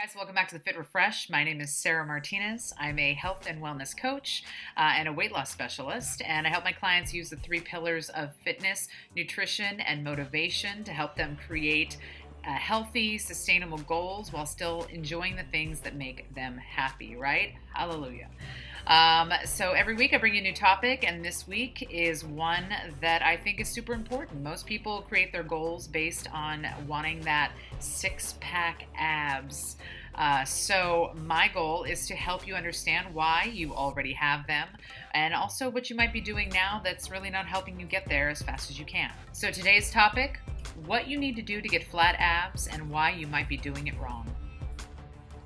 Guys, welcome back to the Fit Refresh. My name is Sarah Martinez. I'm a health and wellness coach and a weight loss specialist, and I help my clients use the three pillars of fitness, nutrition, and motivation to help them create healthy, sustainable goals while still enjoying the things that make them happy, right? Hallelujah. So every week I bring you a new topic, and this week is one that I think is super important. Most people create their goals based on wanting that six-pack abs. So my goal is to help you understand why you already have them, and also what you might be doing now that's really not helping you get there as fast as you can. So today's topic, what you need to do to get flat abs and why you might be doing it wrong.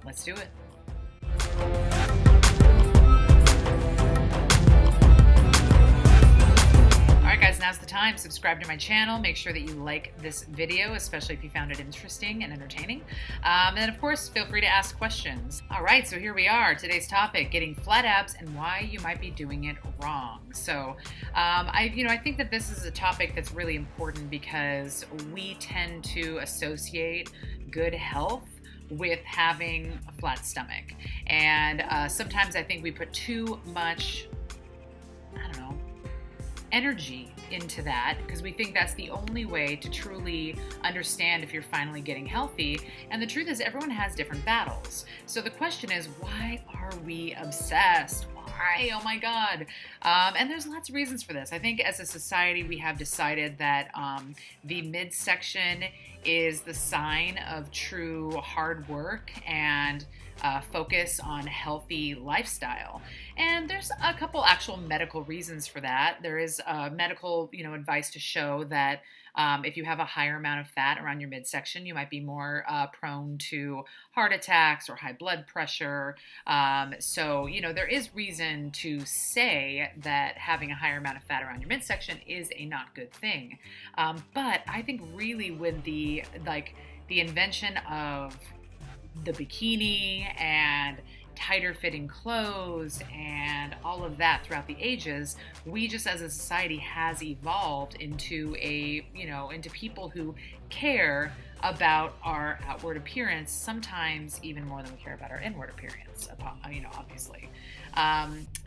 Let's do it. Alright guys, now's the time. Subscribe to my channel. Make sure that you like this video, especially if you found it interesting and entertaining. And then of course, feel free to ask questions. Alright, so here we are. Today's topic, getting flat abs and why you might be doing it wrong. So I think that this is a topic that's really important because we tend to associate good health with having a flat stomach. And sometimes I think we put too much, energy into that because we think that's the only way to truly understand if you're finally getting healthy. And the truth is everyone has different battles. So the question is, why are we obsessed? Why? Oh my God. And there's lots of reasons for this. I think as a society, we have decided that the midsection is the sign of true hard work and focus on healthy lifestyle. And there's a couple actual medical reasons for that. There is medical, advice to show that if you have a higher amount of fat around your midsection, you might be more prone to heart attacks or high blood pressure. So there is reason to say that having a higher amount of fat around your midsection is a not good thing. But I think really with the invention of the bikini and tighter fitting clothes and all of that throughout the ages, we just as a society has evolved into into people who care about our outward appearance, sometimes even more than we care about our inward appearance, obviously.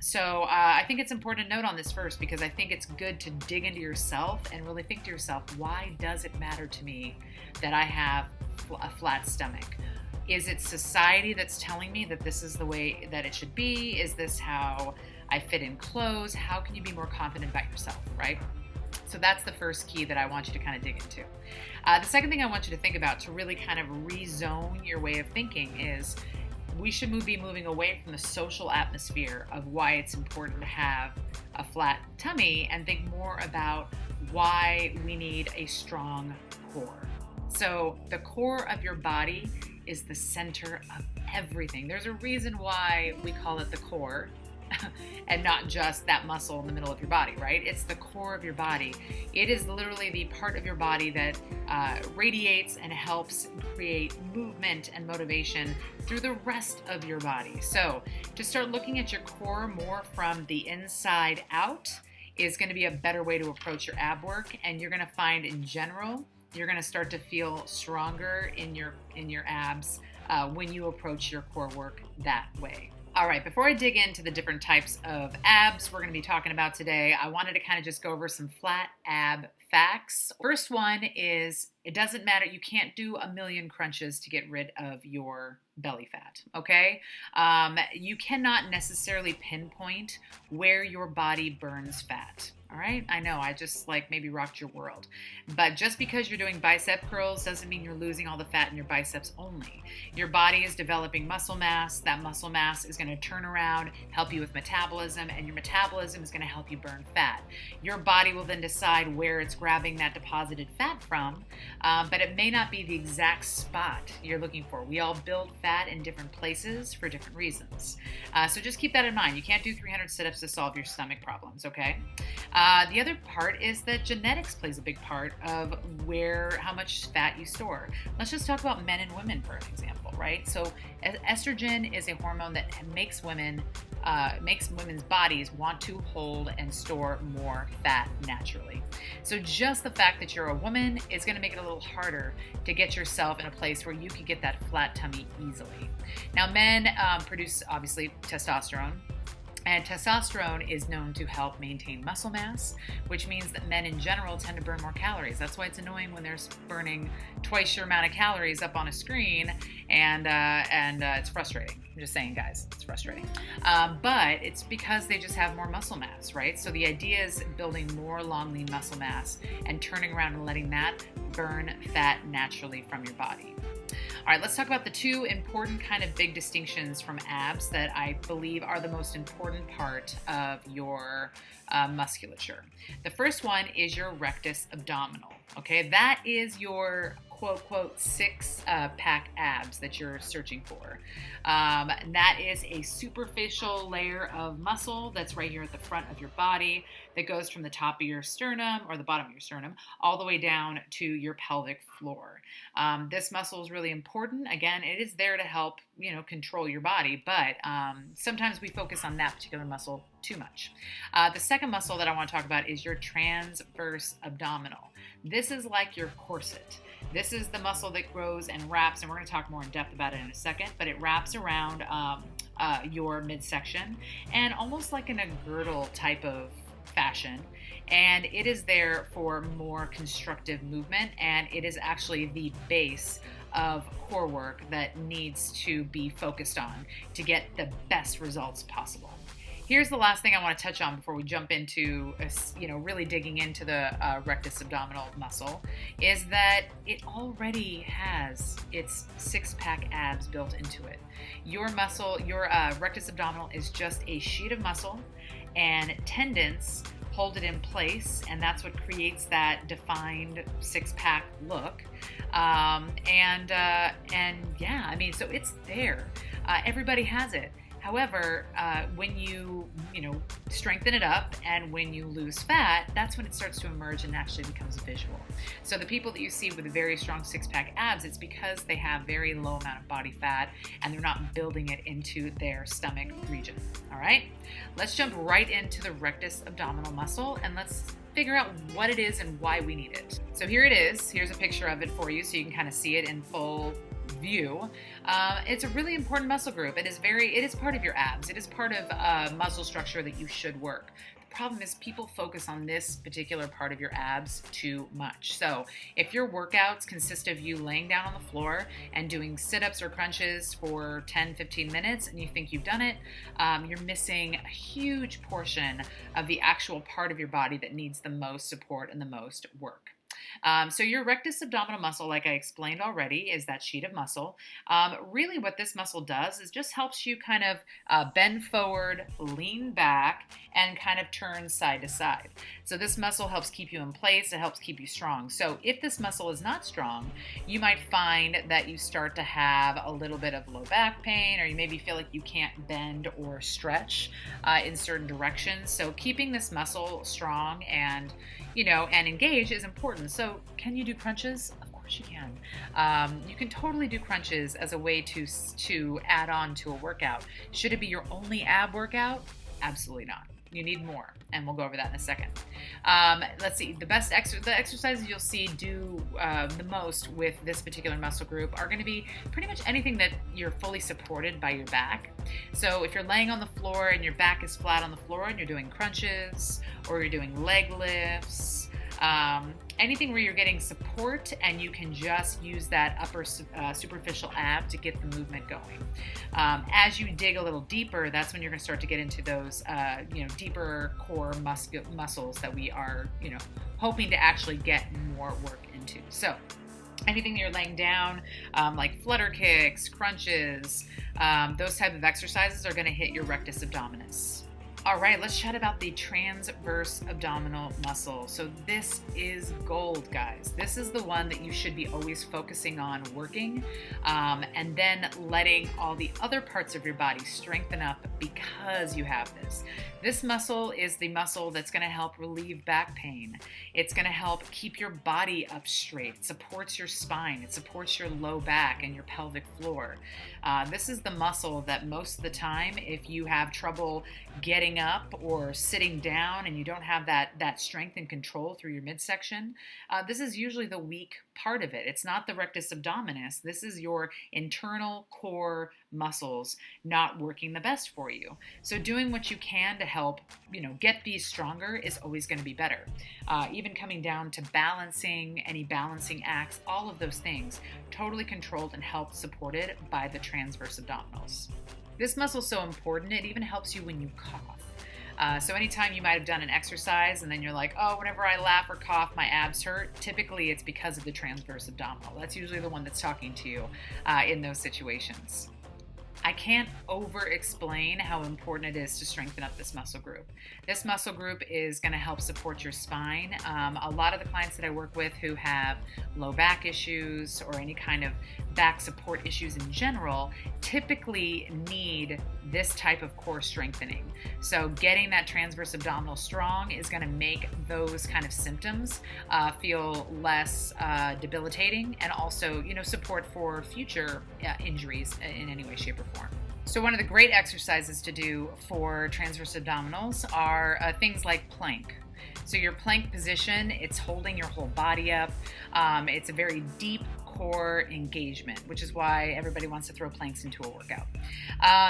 So I think it's important to note on this first because I think it's good to dig into yourself and really think to yourself, why does it matter to me that I have a flat stomach? Is it society that's telling me that this is the way that it should be? Is this how I fit in clothes? How can you be more confident about yourself, right? So that's the first key that I want you to kind of dig into. The second thing I want you to think about to really kind of rezone your way of thinking is we should be moving away from the social atmosphere of why it's important to have a flat tummy and think more about why we need a strong core. So the core of your body is the center of everything. There's a reason why we call it the core and not just that muscle in the middle of your body, right? It's the core of your body. It is literally the part of your body that radiates and helps create movement and motivation through the rest of your body. So to start looking at your core more from the inside out is going to be a better way to approach your ab work, and you're going to find in general you're going to start to feel stronger in your abs when you approach your core work that way. All right, before I dig into the different types of abs we're going to be talking about today, I wanted to kind of just go over some flat ab facts. First one is, it doesn't matter. You can't do a million crunches to get rid of your belly fat, okay? You cannot necessarily pinpoint where your body burns fat. All right, I know I just maybe rocked your world, but just because you're doing bicep curls doesn't mean you're losing all the fat in your biceps only. Your body is developing muscle mass. That muscle mass is going to turn around, help you with metabolism, and your metabolism is going to help you burn fat. Your body will then decide where it's grabbing that deposited fat from, but it may not be the exact spot you're looking for. We all build fat in different places for different reasons. So just keep that in mind. You can't do 300 sit-ups to solve your stomach problems, okay? The other part is that genetics plays a big part of how much fat you store. Let's just talk about men and women for an example, right? So estrogen is a hormone that makes women's bodies want to hold and store more fat naturally. So just the fact that you're a woman is going to make it a little harder to get yourself in a place where you can get that flat tummy easily. Now, men produce, obviously, testosterone. And testosterone is known to help maintain muscle mass, which means that men in general tend to burn more calories. That's why it's annoying when they're burning twice your amount of calories up on a screen, and it's frustrating. I'm just saying, guys, it's frustrating. But it's because they just have more muscle mass, right? So the idea is building more long, lean muscle mass and turning around and letting that burn fat naturally from your body. All right, let's talk about the two important kind of big distinctions from abs that I believe are the most important part of your musculature. The first one is your rectus abdominal. Okay, that is your quote six-pack abs that you're searching for. That is a superficial layer of muscle that's right here at the front of your body that goes from the top of your sternum or the bottom of your sternum all the way down to your pelvic floor. This muscle is really important. Again, it is there to help, control your body, but sometimes we focus on that particular muscle too much. The second muscle that I want to talk about is your transverse abdominal. This is like your corset. This is the muscle that grows and wraps, and we're going to talk more in depth about it in a second, but it wraps around your midsection and almost like in a girdle type of fashion. And it is there for more constructive movement, and it is actually the base of core work that needs to be focused on to get the best results possible. Here's the last thing I want to touch on before we jump into, really digging into the rectus abdominal muscle, is that it already has its six-pack abs built into it. Your rectus abdominal is just a sheet of muscle, and tendons hold it in place, and that's what creates that defined six-pack look. So it's there. Everybody has it. However, when you strengthen it up and when you lose fat, that's when it starts to emerge and actually becomes visual. So the people that you see with a very strong six-pack abs, it's because they have very low amount of body fat and they're not building it into their stomach region. All right, let's jump right into the rectus abdominal muscle and let's figure out what it is and why we need it. So here it is. Here's a picture of it for you so you can kind of see it in full view. It's a really important muscle group. It is part of your abs. It is part of muscle structure that you should work. The problem is people focus on this particular part of your abs too much. So if your workouts consist of you laying down on the floor and doing sit-ups or crunches for 10-15 minutes and you think you've done it, you're missing a huge portion of the actual part of your body that needs the most support and the most work. So your rectus abdominal muscle, like I explained already, is that sheet of muscle. Really what this muscle does is just helps you kind of bend forward, lean back, and kind of turn side to side. So this muscle helps keep you in place. It helps keep you strong. So if this muscle is not strong, you might find that you start to have a little bit of low back pain, or you maybe feel like you can't bend or stretch in certain directions. So keeping this muscle strong and engaged is important. So can you do crunches? Of course you can. You can totally do crunches as a way to add on to a workout. Should it be your only ab workout? Absolutely not. You need more, and we'll go over that in a second. Let's see. The exercises you'll see do the most with this particular muscle group are going to be pretty much anything that you're fully supported by your back. So if you're laying on the floor and your back is flat on the floor and you're doing crunches or you're doing leg lifts, anything where you're getting support and you can just use that upper superficial ab to get the movement going. As you dig a little deeper, that's when you're going to start to get into those, deeper core muscles that we are, hoping to actually get more work into. So anything you're laying down, like flutter kicks, crunches, those type of exercises are going to hit your rectus abdominis. All right, let's chat about the transverse abdominal muscle. So this is gold, guys. This is the one that you should be always focusing on working, and then letting all the other parts of your body strengthen up because you have this. This muscle is the muscle that's going to help relieve back pain. It's going to help keep your body up straight. It supports your spine. It supports your low back and your pelvic floor. This is the muscle that most of the time, if you have trouble getting up or sitting down and you don't have that strength and control through your midsection, this is usually the weak part of it. It's not the rectus abdominis. This is your internal core muscles not working the best for you. So doing what you can to help, get these stronger is always going to be better. Even coming down to balancing, any balancing acts, all of those things, totally controlled and helped supported by the transverse abdominals. This muscle is so important, it even helps you when you cough. So anytime you might have done an exercise and then you're like, oh, whenever I laugh or cough, my abs hurt, typically it's because of the transverse abdominal. That's usually the one that's talking to you in those situations. I can't over-explain how important it is to strengthen up this muscle group. This muscle group is going to help support your spine. A lot of the clients that I work with who have low back issues or any kind of back support issues in general typically need this type of core strengthening. So getting that transverse abdominal strong is going to make those kind of symptoms feel less debilitating, and also, support for future injuries in any way, shape, or form. So one of the great exercises to do for transverse abdominals are things like plank. So your plank position, it's holding your whole body up. It's a very deep core engagement, which is why everybody wants to throw planks into a workout.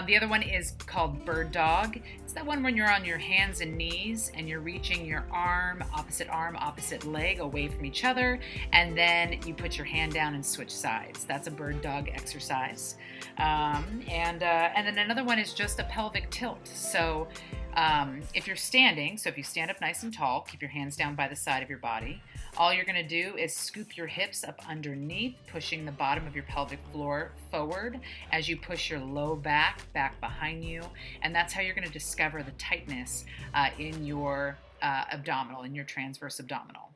The other one is called bird dog. It's that one when you're on your hands and knees and you're reaching your arm, opposite leg away from each other, and then you put your hand down and switch sides. That's a bird dog exercise. And then another one is just a pelvic tilt. So if you're standing, so if you stand up nice and tall, keep your hands down by the side of your body. All you're going to do is scoop your hips up underneath, pushing the bottom of your pelvic floor forward as you push your low back behind you. And that's how you're going to discover the tightness in your abdominal, in your transverse abdominal.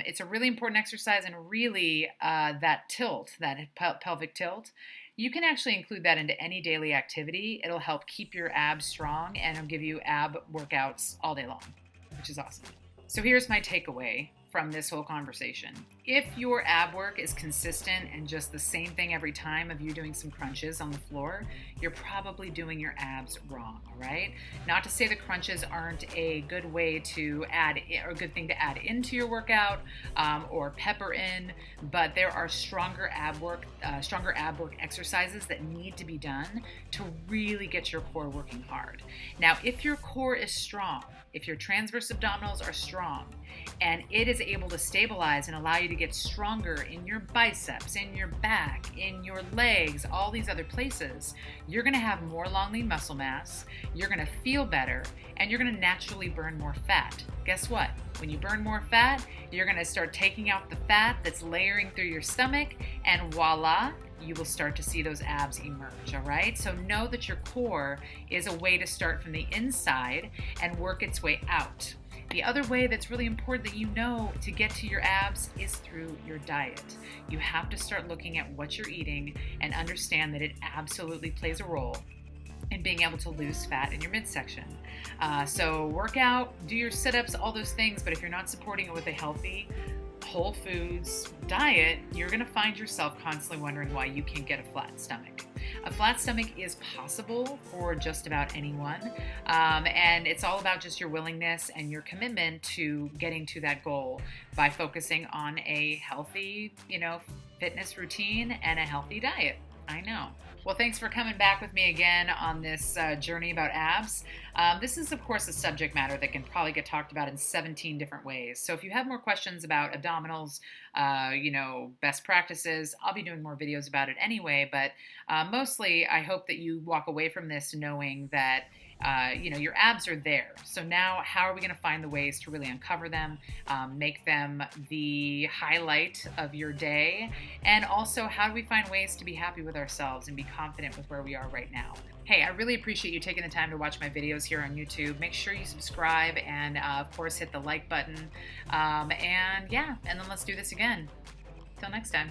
It's a really important exercise, and really that tilt, that pelvic tilt, you can actually include that into any daily activity. It'll help keep your abs strong, and it'll give you ab workouts all day long, which is awesome. So here's my takeaway from this whole conversation. If your ab work is consistent and just the same thing every time of you doing some crunches on the floor, you're probably doing your abs wrong, all right? Not to say the crunches aren't a good way to add, or a good thing to add into your workout or pepper in, but there are stronger ab work exercises that need to be done to really get your core working hard. Now, if your core is strong, if your transverse abdominals are strong, and it is able to stabilize and allow you to get stronger in your biceps, in your back, in your legs, all these other places, you're going to have more long lean muscle mass, you're going to feel better, and you're going to naturally burn more fat. Guess what? When you burn more fat, you're going to start taking out the fat that's layering through your stomach, and voila, you will start to see those abs emerge, all right? So know that your core is a way to start from the inside and work its way out. The other way that's really important that you know to get to your abs is through your diet. You have to start looking at what you're eating and understand that it absolutely plays a role in being able to lose fat in your midsection. So work out, do your sit-ups, all those things, but if you're not supporting it with a healthy, whole foods diet, you're going to find yourself constantly wondering why you can't get a flat stomach. A flat stomach is possible for just about anyone, and it's all about just your willingness and your commitment to getting to that goal by focusing on a healthy, fitness routine and a healthy diet. I know. Well, thanks for coming back with me again on this journey about abs. This is, of course, a subject matter that can probably get talked about in 17 different ways. So if you have more questions about abdominals best practices. I'll be doing more videos about it anyway, but mostly I hope that you walk away from this knowing that your abs are there. So now, how are we going to find the ways to really uncover them, make them the highlight of your day? And also, how do we find ways to be happy with ourselves and be confident with where we are right now? Hey, I really appreciate you taking the time to watch my videos here on YouTube. Make sure you subscribe and, of course, hit the like button. And then let's do this again. Till next time.